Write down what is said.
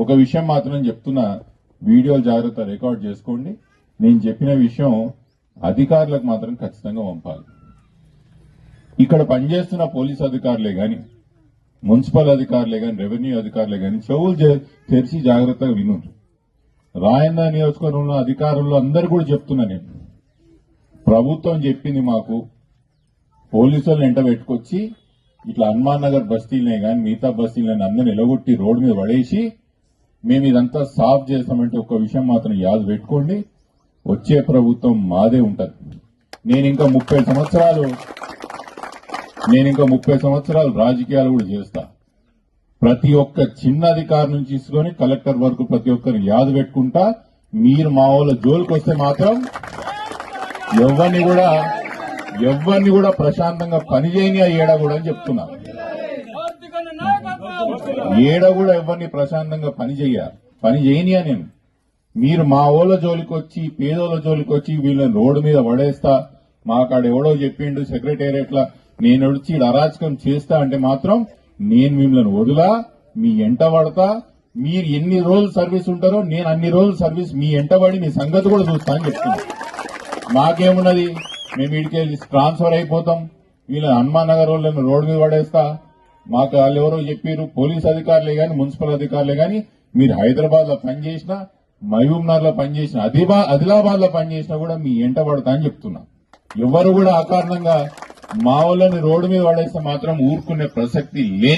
ఒక విషయం మాత్రం చెప్తున్నా, వీడియోలు జాగ్రత్త రికార్డ్ చేసుకోండి. నేను చెప్పిన విషయం అధికారులకు మాత్రం ఖచ్చితంగా పంపాలి. ఇక్కడ పనిచేస్తున్న పోలీస్ అధికారులే గాని, మున్సిపల్ అధికారులే గాని, రెవెన్యూ అధికారులే గాని చెవులు తెరిచి జాగ్రత్తగా వినుండ్రు. రాయన్న నియోజకవర్గంలో అధికారులు అందరూ కూడా చెప్తున్నా, నేను ప్రభుత్వం చెప్పింది మాకు పోలీసులను ఎంట పెట్టుకొచ్చి ఇట్లా హనుమాన్ నగర్ బస్తీలనే గాని మిగతా బస్తీలని అందరిని ఎలగొట్టి రోడ్డు మీద పడేసి మేము ఇదంతా సాఫ్ చేస్తామంటే ఒక విషయం మాత్రం యాద పెట్టుకోండి, వచ్చే ప్రభుత్వం మాదే ఉంటది. నేను ఇంకా 30 సంవత్సరాలు రాజకీయాలు కూడా చేస్తా. ప్రతి ఒక్క చిన్న అధికారి నుంచి తీసుకొని కలెక్టర్ వరకు ప్రతి ఒక్కరు యాద పెట్టుకుంటా. మీరు మా వాళ్ళ జోలికి వస్తే మాత్రం ఎవరిని కూడా ప్రశాంతంగా పనిచేయని ఏడా కూడా అని చెప్తున్నా. ఏడ కూడా ఎవరిని ప్రశాంతంగా పని చేయనియా నేను. మీరు మా వాళ్ళ జోలికి వచ్చి పేదోళ్ళ జోలికి వచ్చి వీళ్ళని రోడ్డు మీద పడేస్తా, మాకాడ ఎవడో చెప్పిండు సెక్రటేరియట్లా నేను వచ్చి అరాచకం చేస్తా అంటే మాత్రం నేను మిమ్మల్ని వదిలా, మీ ఎంట పడతా. మీరు ఎన్ని రోజులు సర్వీస్ ఉంటారో నేను అన్ని రోజులు సర్వీస్ మీ ఎంటబడి మీ సంగతి కూడా చూస్తా అని చెప్తున్నా. మాకేమున్నది, మేము ఇడికెళ్ళి ట్రాన్స్ఫర్ అయిపోతాం, వీళ్ళ హనుమాన్ నగర్ వాళ్ళని రోడ్డు మీద పడేస్తా. మాకు వాళ్ళు ఎవరో చెప్పారు, పోలీస్ అధికారులే గాని మున్సిపల్ అధికారులే గాని మీరు హైదరాబాద్ లో పనిచేసినా, మహబూబ్ నగర్ లో పనిచేసిన, ఆదిలాబాద్ లో పనిచేసినా కూడా మీ ఎంట పడతా అని చెప్తున్నా. ఎవరు కూడా అకారణంగా మా వాళ్ళని రోడ్డు మీద పడేస్తే మాత్రం ఊరుకునే ప్రసక్తి లేనే